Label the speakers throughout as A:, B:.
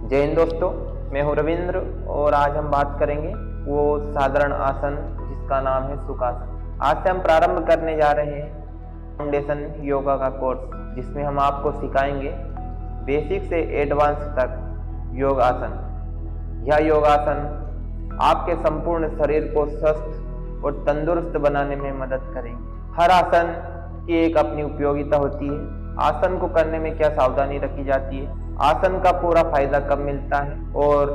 A: जय हिंद दोस्तों, मैं हूं रविंद्र और आज हम बात करेंगे वो साधारण आसन जिसका नाम है सुखासन। आज से हम प्रारंभ करने जा रहे हैं फाउंडेशन योगा का कोर्स, जिसमें हम आपको सिखाएंगे बेसिक से एडवांस तक योग आसन। यह योगासन आपके संपूर्ण शरीर को स्वस्थ और तंदुरुस्त बनाने में मदद करेंगे। हर आसन की एक अपनी उपयोगिता होती है। आसन को करने में क्या सावधानी रखी जाती है, आसन का पूरा फायदा कब मिलता है और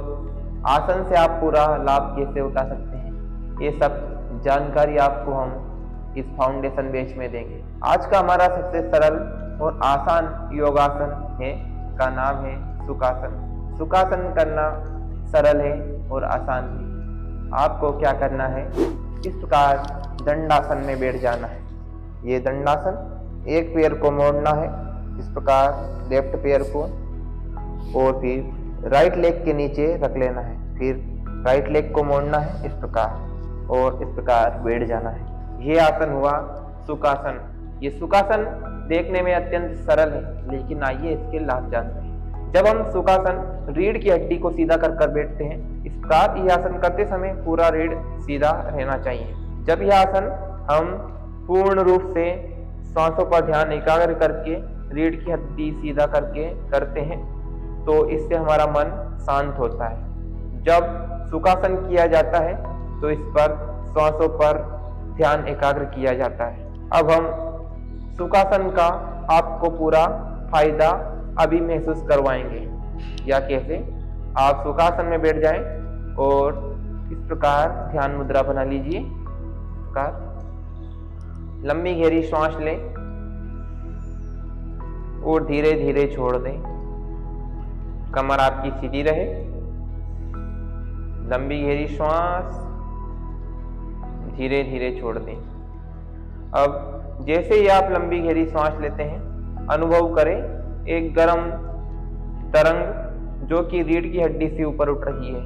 A: आसन से आप पूरा लाभ कैसे उठा सकते हैं, ये सब जानकारी आपको हम इस फाउंडेशन बैच में देंगे। आज का हमारा सबसे सरल और आसान योगासन है का नाम है सुखासन। सुखासन करना सरल है और आसान है। आपको क्या करना है, इस प्रकार दंडासन में बैठ जाना है। ये दंडासन, एक पैर को मोड़ना है इस प्रकार, लेफ्ट पैर को, और फिर राइट लेग के नीचे रख लेना है। फिर राइट लेग को मोड़ना है इस प्रकार और इस प्रकार बैठ जाना है। ये आसन हुआ सुखासन। ये सुखासन देखने में अत्यंत सरल है, लेकिन आइए इसके लाभ जानते हैं। जब हम सुखासन रीढ़ की हड्डी को सीधा कर बैठते हैं, इस प्रकार यह आसन करते समय पूरा रीढ़ सीधा रहना चाहिए। जब यह आसन हम पूर्ण रूप से सांसों पर ध्यान एकाग्र करके रीढ़ की हड्डी सीधा करके करते हैं तो इससे हमारा मन शांत होता है। जब सुखासन किया जाता है तो इस पर सांसों पर ध्यान एकाग्र किया जाता है। अब हम सुखासन का आपको पूरा फायदा अभी महसूस करवाएंगे। या कैसे, आप सुखासन में बैठ जाएं और इस प्रकार ध्यान मुद्रा बना लीजिए। लंबी गहरी श्वास लें और धीरे धीरे छोड़ दें। कमर आपकी सीधी रहे। लंबी गहरी श्वास, धीरे धीरे छोड़ दें। अब जैसे ही आप लंबी गहरी सांस लेते हैं, अनुभव करें एक गर्म तरंग जो कि रीढ़ की हड्डी से ऊपर उठ रही है।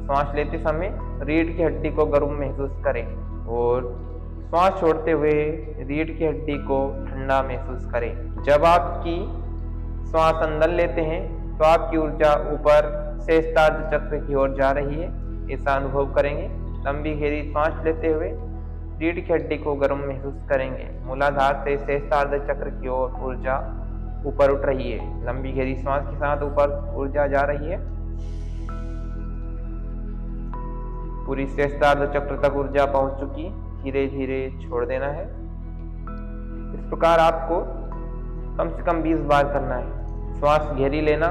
A: सांस लेते समय रीढ़ की हड्डी को गर्म महसूस करें और सांस छोड़ते हुए रीढ़ की हड्डी को ठंडा महसूस करें। जब आपकी सांस अंदर लेते हैं तो आपकी ऊर्जा ऊपर सहस्त्रार्ध चक्र की ओर जा रही है, ऐसा अनुभव करेंगे। लंबी गहरी सांस लेते हुए रीढ़ की हड्डी को गर्म महसूस करेंगे। मूलाधार से सहस्त्रार्ध चक्र की ओर ऊर्जा ऊपर उठ रही है। लंबी गहरी सांस के साथ ऊपर ऊर्जा जा रही है। पूरी सहस्त्रार्ध चक्र तक ऊर्जा पहुंच चुकी, धीरे धीरे छोड़ देना है। इस प्रकार आपको कम से कम 20 बार करना है। श्वास गहरी लेना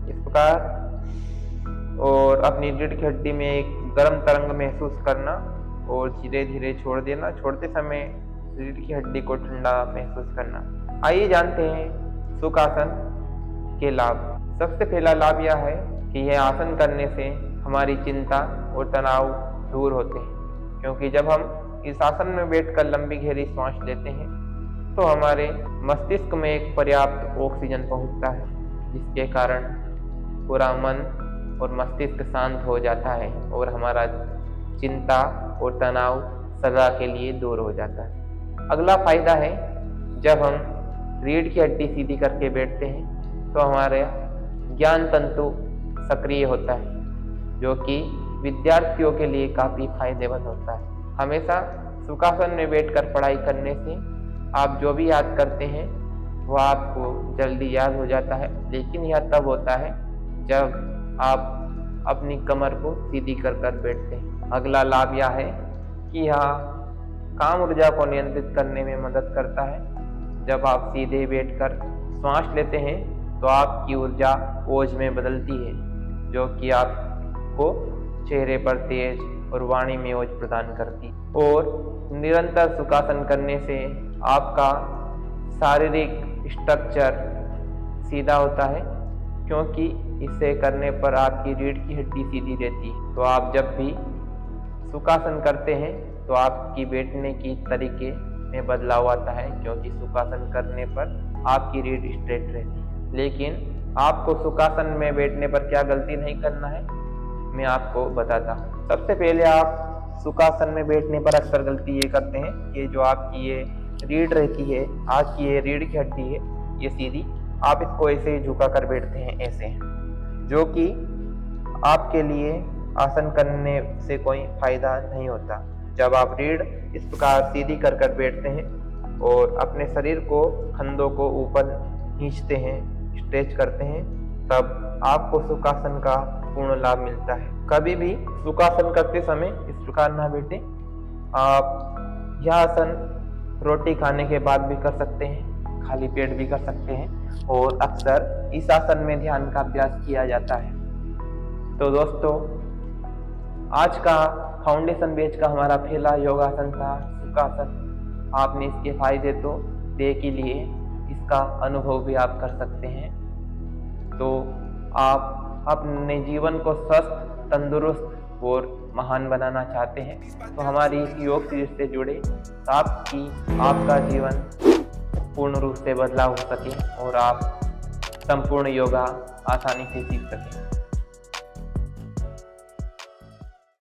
A: इस प्रकार और अपनी रीढ़ की हड्डी में एक गर्म तरंग महसूस करना और धीरे धीरे छोड़ देना। छोड़ते समय रीढ़ की हड्डी को ठंडा महसूस करना। आइए जानते हैं सुखासन के लाभ। सबसे पहला लाभ यह है कि यह आसन करने से हमारी चिंता और तनाव दूर होते हैं, क्योंकि जब हम इस आसन में बैठकर लंबी गहरी सांस लेते हैं तो हमारे मस्तिष्क में एक पर्याप्त ऑक्सीजन पहुंचता है, जिसके कारण पूरा मन और मस्तिष्क शांत हो जाता है और हमारा चिंता और तनाव सदा के लिए दूर हो जाता है। अगला फायदा है, जब हम रीढ़ की हड्डी सीधी करके बैठते हैं तो हमारे ज्ञान तंतु सक्रिय होता है, जो कि विद्यार्थियों के लिए काफ़ी फायदेमंद होता है। हमेशा सुखासन में बैठकर पढ़ाई करने से आप जो भी याद करते हैं वह आपको जल्दी याद हो जाता है, लेकिन यह तब होता है जब आप अपनी कमर को सीधी कर बैठते हैं। अगला लाभ यह है कि यह काम ऊर्जा को नियंत्रित करने में मदद करता है। जब आप सीधे बैठकर श्वास लेते हैं तो आपकी ऊर्जा ओज में बदलती है, जो कि आपको चेहरे पर तेज और वाणी में ओज प्रदान करती। और निरंतर सुखासन करने से आपका शारीरिक स्ट्रक्चर सीधा होता है, क्योंकि इसे करने पर आपकी रीढ़ की हड्डी सीधी रहती है। तो आप जब भी सुखासन करते हैं तो आपकी बैठने की तरीके में बदलाव आता है, क्योंकि सुखासन करने पर आपकी रीढ़ स्ट्रेट रहती है। लेकिन आपको सुखासन में बैठने पर क्या गलती नहीं करना है, मैं आपको बताता हूँ। सबसे पहले आप सुखासन में बैठने पर अक्सर गलती ये करते हैं कि जो आपकी ये रीढ़ रहती है, आपकी ये रीढ़ की हड्डी है, ये सीधी, आप इसको ऐसे ही झुका कर बैठते हैं ऐसे। जो कि आपके लिए आसन करने से कोई फायदा नहीं होता। जब आप रीढ़ इस प्रकार सीधी कर कर बैठते हैं और अपने शरीर को, कंधों को ऊपर खींचते हैं, स्ट्रेच करते हैं, तब आपको सुखासन का पूर्ण लाभ मिलता है। कभी भी सुखासन करते समय इस प्रकार ना बैठें। आप यह आसन रोटी खाने के बाद भी कर सकते हैं, खाली पेट भी कर सकते हैं और अक्सर इस आसन में ध्यान का अभ्यास किया जाता है। तो दोस्तों, आज का फाउंडेशन बैच का हमारा पहला योगासन था सुखासन। आपने इसके फायदे तो देख ही लिए, इसका अनुभव भी आप कर सकते हैं। तो आप अपने जीवन को स्वस्थ, तंदुरुस्त और महान बनाना चाहते हैं तो हमारी इस योग सीरीज से जुड़े, ताकि आपका जीवन पूर्ण रूप से बदलाव हो सके और आप संपूर्ण योगा आसानी से सीख सकें।